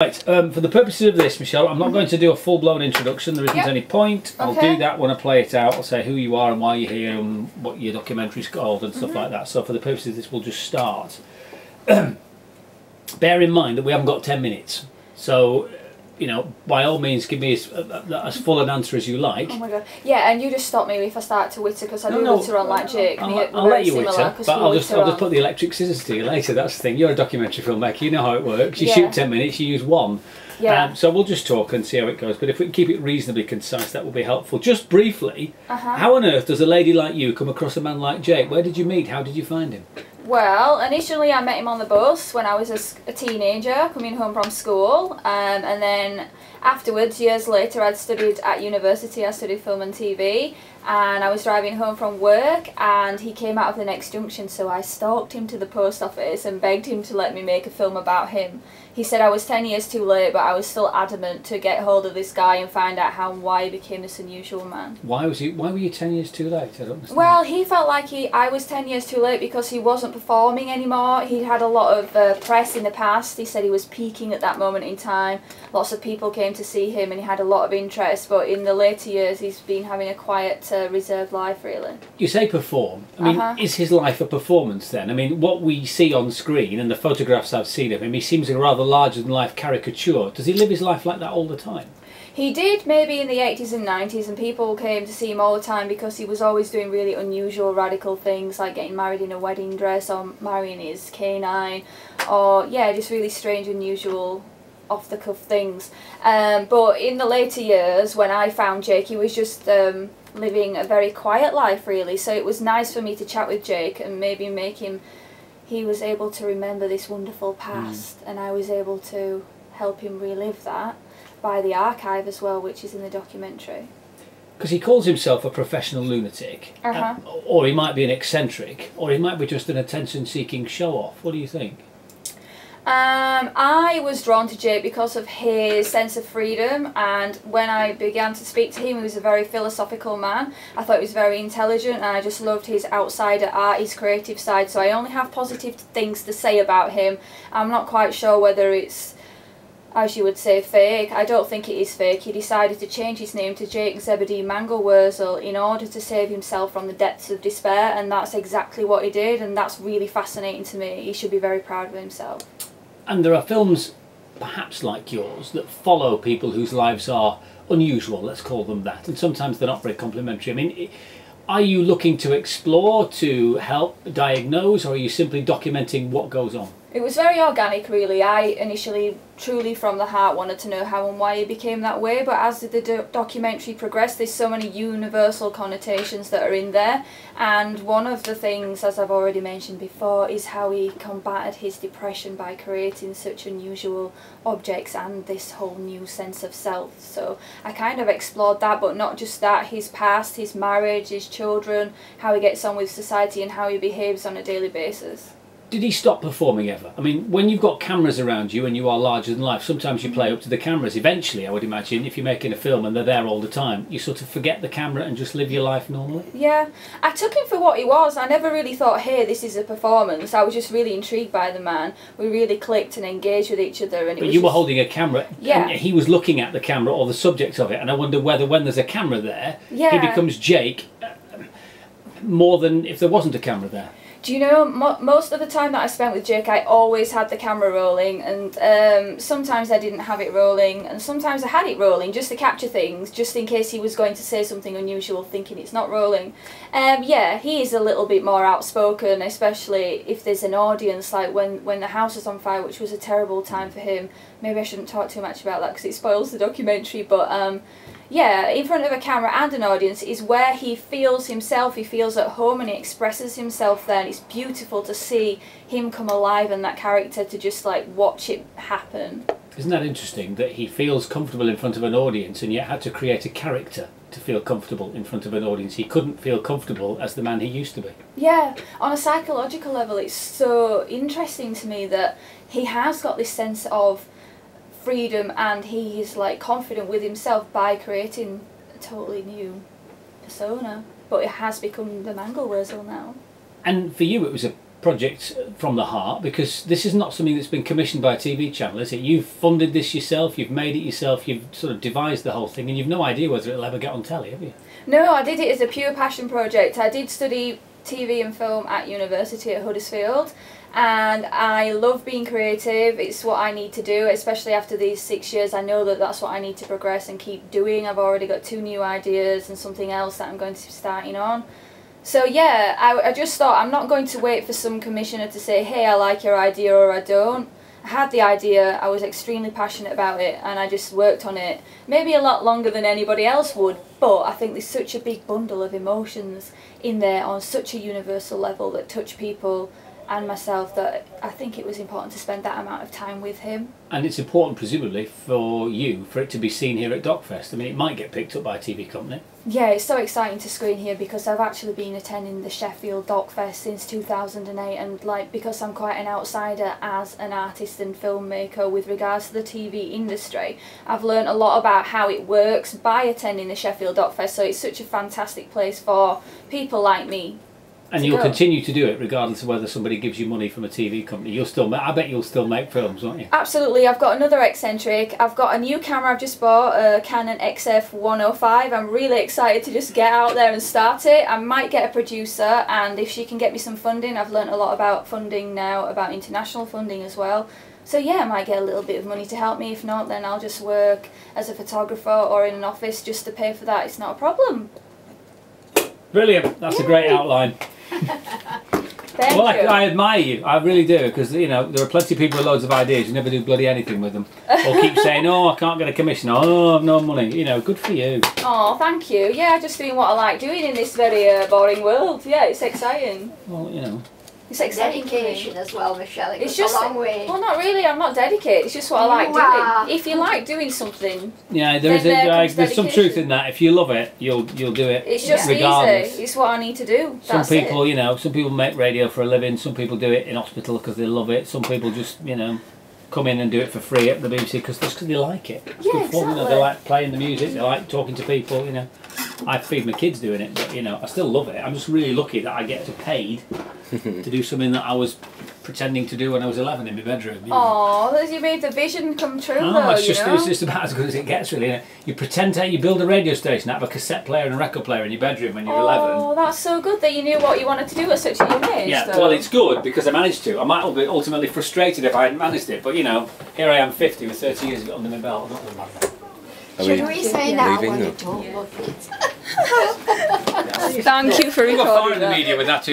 Right, for the purposes of this, Michelle, I'm not going to do a full-blown introduction. There isn't any point. I'll do that when I play it out. I'll say who you are and why you're here and what your documentary's called and stuff like that. So for the purposes of this, we'll just start. Bear in mind that we haven't got 10 minutes. So, you know, by all means, give me as full an answer as you like. Oh my god. Yeah, and you just stop me if I start to witter, because I do witter on like Jake. I'll let you witter, but I'll just put the electric scissors to you later. That's the thing. You're a documentary filmmaker. You know how it works. You shoot 10 minutes, you use one. Yeah. So we'll just talk and see how it goes. But if we can keep it reasonably concise, that will be helpful. Just briefly, how on earth does a lady like you come across a man like Jake? Where did you meet? How did you find him? Well, initially I met him on the bus when I was a teenager coming home from school, and then afterwards, years later, I'd studied at university. I studied film and TV, and I was driving home from work and he came out of the next junction, so I stalked him to the post office and begged him to let me make a film about him. He said I was 10 years too late, but I was still adamant to get hold of this guy and find out how and why he became this unusual man. Why were you 10 years too late? I don't understand. Well, he felt like I was 10 years too late because he wasn't performing anymore. He'd had a lot of press in the past. He said he was peaking at that moment in time. Lots of people came to see him and he had a lot of interest, but in the later years he's been having a quiet, reserved life, really. You say perform. I mean, is his life a performance then? I mean, what we see on screen and the photographs I've seen of him, he seems a rather larger-than-life caricature. Does he live his life like that all the time? He did maybe in the 80s and 90s, and people came to see him all the time because he was always doing really unusual, radical things like getting married in a wedding dress or marrying his canine, or yeah, just really strange, unusual, off-the-cuff things. But in the later years, when I found Jake, he was just living a very quiet life, really. So it was nice for me to chat with Jake and maybe make him, he was able to remember this wonderful past, and I was able to help him relive that by the archive as well, which is in the documentary. Because he calls himself a professional lunatic, or he might be an eccentric, or he might be just an attention-seeking show-off. What do you think? I was drawn to Jake because of his sense of freedom, and when I began to speak to him, he was a very philosophical man. I thought he was very intelligent, and I just loved his outsider art, his creative side, so I only have positive things to say about him. I'm not quite sure whether it's, as you would say, fake. I don't think it is fake. He decided to change his name to Jake Mangle-Wurzel in order to save himself from the depths of despair, and that's exactly what he did, and that's really fascinating to me. He should be very proud of himself. And there are films, perhaps like yours, that follow people whose lives are unusual, let's call them that, and sometimes they're not very complimentary. I mean, are you looking to explore, to help diagnose, or are you simply documenting what goes on? It was very organic, really. I initially, truly from the heart, wanted to know how and why he became that way, but as the documentary progressed, there's so many universal connotations that are in there, and one of the things, as I've already mentioned before, is how he combated his depression by creating such unusual objects and this whole new sense of self. So I kind of explored that, but not just that, his past, his marriage, his children, how he gets on with society and how he behaves on a daily basis. Did he stop performing ever? I mean, when you've got cameras around you and you are larger than life, sometimes you play up to the cameras. Eventually, I would imagine, if you're making a film and they're there all the time, you sort of forget the camera and just live your life normally? Yeah, I took him for what he was. I never really thought, hey, this is a performance. I was just really intrigued by the man. We really clicked and engaged with each other. And but you were holding a camera, and he was looking at the camera or the subject of it, and I wonder whether when there's a camera there, he becomes Jake more than if there wasn't a camera there. Do you know, most of the time that I spent with Jake, I always had the camera rolling, and sometimes I didn't have it rolling, and sometimes I had it rolling just to capture things, just in case he was going to say something unusual thinking it's not rolling. Yeah, he is a little bit more outspoken, especially if there's an audience, like when the house was on fire, which was a terrible time for him. Maybe I shouldn't talk too much about that because it spoils the documentary, but yeah, in front of a camera and an audience is where he feels himself, he feels at home, and he expresses himself there, and it's beautiful to see him come alive and that character, to just like watch it happen. Isn't that interesting that he feels comfortable in front of an audience and yet had to create a character to feel comfortable in front of an audience? He couldn't feel comfortable as the man he used to be. Yeah, on a psychological level it's so interesting to me that he has got this sense of freedom, and he is like confident with himself by creating a totally new persona, but it has become the Mangle-Wurzel now. And for you it was a project from the heart, because this is not something that's been commissioned by a TV channel, is it? You've funded this yourself, you've made it yourself, you've sort of devised the whole thing, and you've no idea whether it'll ever get on telly, have you? No, I did it as a pure passion project. I did study TV and film at university at Huddersfield, and I love being creative. It's what I need to do, especially after these 6 years. I know that that's what I need to progress and keep doing. I've already got 2 new ideas and something else that I'm going to be starting on. So yeah, I just thought I'm not going to wait for some commissioner to say, hey, I like your idea or I don't. I had the idea, I was extremely passionate about it, and I just worked on it. Maybe a lot longer than anybody else would, but I think there's such a big bundle of emotions in there on such a universal level that touch people and myself, that I think it was important to spend that amount of time with him. And it's important, presumably, for you, for it to be seen here at DocFest. I mean, it might get picked up by a TV company. Yeah, it's so exciting to screen here, because I've actually been attending the Sheffield DocFest since 2008, and like, because I'm quite an outsider as an artist and filmmaker with regards to the TV industry, I've learned a lot about how it works by attending the Sheffield DocFest, so it's such a fantastic place for people like me. And you'll continue to do it regardless of whether somebody gives you money from a TV company. You'll still, I bet you'll still make films, won't you? Absolutely. I've got another eccentric. I've got a new camera I've just bought, a Canon XF105. I'm really excited to just get out there and start it. I might get a producer, and if she can get me some funding, I've learnt a lot about funding now, about international funding as well. So yeah, I might get a little bit of money to help me. If not, then I'll just work as a photographer or in an office just to pay for that. It's not a problem. Brilliant. That's a great outline. Thank you. I admire you, I really do, because you know there are plenty of people with loads of ideas who never do bloody anything with them, or keep saying, oh, I can't get a commission, oh, I've no money. You know, good for you. Oh, thank you. Yeah, just doing what I like doing in this very boring world. Yeah, it's exciting. Well, you know. It's exciting. Dedication as well, Michelle. It's just a long way. Well, not really. I'm not dedicated. It's just what I like doing. If you like doing something, yeah, there's some truth in that. If you love it, you'll do it. It's just regardless. easy. It's what I need to do. Some people, you know, some people make radio for a living. Some people do it in hospital because they love it. Some people just, you know, come in and do it for free at the BBC because they like it. It's good fun, you know. They like playing the music. They like talking to people. You know, I feed my kids doing it, but you know, I still love it. I'm just really lucky that I get paid to do something that I was pretending to do when I was 11 in my bedroom. Oh, you made the vision come true. No, it's just about as good as it gets, really. You know? You pretend you build a radio station out of a cassette player and a record player in your bedroom when you're 11. Oh, that's so good that you knew what you wanted to do at such a young age. Yeah, well, it's good because I managed to. I might have been ultimately frustrated if I hadn't managed it, but you know, here I am 50 with 30 years of it under my belt. Not that matter. Should we say now when you don't look it? Thank you for recording We've got far in the that. media with that too.